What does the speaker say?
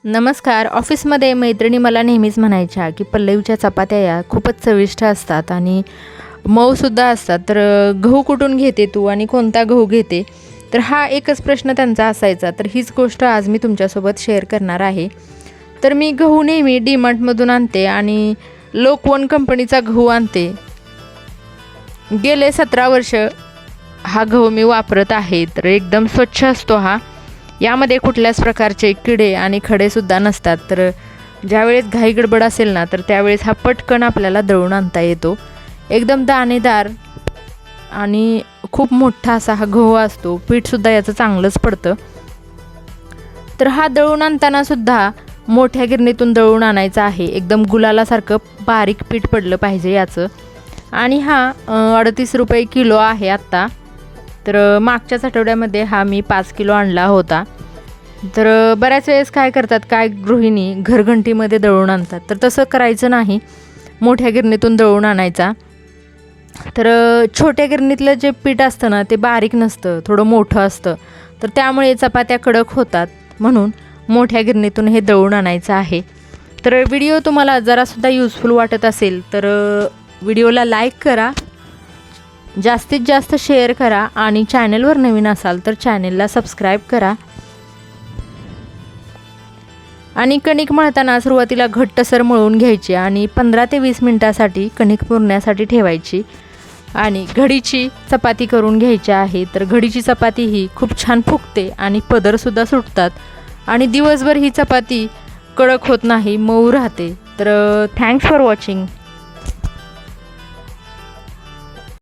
नमस्कार. ऑफिसमध्ये मैत्रिणी मला नेहमीच म्हणायच्या की पल्लवीच्या चपात्या या खूपच चविष्ट असतात आणि मऊसुद्धा असतात. तर गहू कुठून घेते तू आणि कोणता गहू घेते? तर हा एकच प्रश्न त्यांचा असायचा. तर हीच गोष्ट आज मी तुमच्यासोबत शेअर करणार आहे. तर मी गहू नेहमी डीमार्टमधून आणते आणि लोकवन कंपनीचा गहू आणते. गेले 17 वर्ष हा गहू मी वापरत आहे. तर एकदम स्वच्छ असतो हा. यामध्ये कुठल्याच प्रकारचे किडे आणि खडेसुद्धा नसतात. तर ज्यावेळेस घाई गडबड असेल ना, तर त्यावेळेस हा पटकन आपल्याला दळून आणता येतो. एकदम दाणेदार आणि खूप मोठा असा हा गहू असतो. पीठसुद्धा याचं चांगलंच पडतं. तर हा दळून आणतानासुद्धा मोठ्या गिरणीतून दळून आणायचा आहे. एकदम गुलालासारखं बारीक पीठ पडलं पाहिजे याचं. आणि हा 38 रुपये किलो आहे आत्ता. तर मागच्याच आठवड्यामध्ये हा मी 5 किलो आणला होता. तर बऱ्याच वेळेस काय करतात काय गृहिणी घरघंटीमध्ये दळून आणतात. तर तसं करायचं नाही, मोठ्या गिरणीतून दळून आणायचा. तर छोट्या गिरणीतलं जे पीठ असतं ना, ते बारीक नसतं, थोडं मोठं असतं. तर त्यामुळे चपात्या कडक होतात. म्हणून मोठ्या गिरणीतून हे दळून आणायचं आहे. तर व्हिडिओ तुम्हाला जरासुद्धा यूजफुल वाटत असेल तर व्हिडिओला लाईक करा, जास्तीत जास्त शेअर करा आणि चॅनलवर नवीन असाल तर चॅनलला सबस्क्राईब करा. आणि कणिक मळताना सुरुवातीला घट्टसर मळून घ्यायची आणि 15 ते 20 मिनटासाठी कणिक मुरण्यासाठी ठेवायची आणि घडीची चपाती करून घ्यायची आहे. तर घडीची चपाती ही खूप छान फुगते आणि पदरसुद्धा सुटतात आणि दिवसभर ही चपाती कडक होत नाही, मऊ राहते. तर थँक्स फॉर वॉचिंग.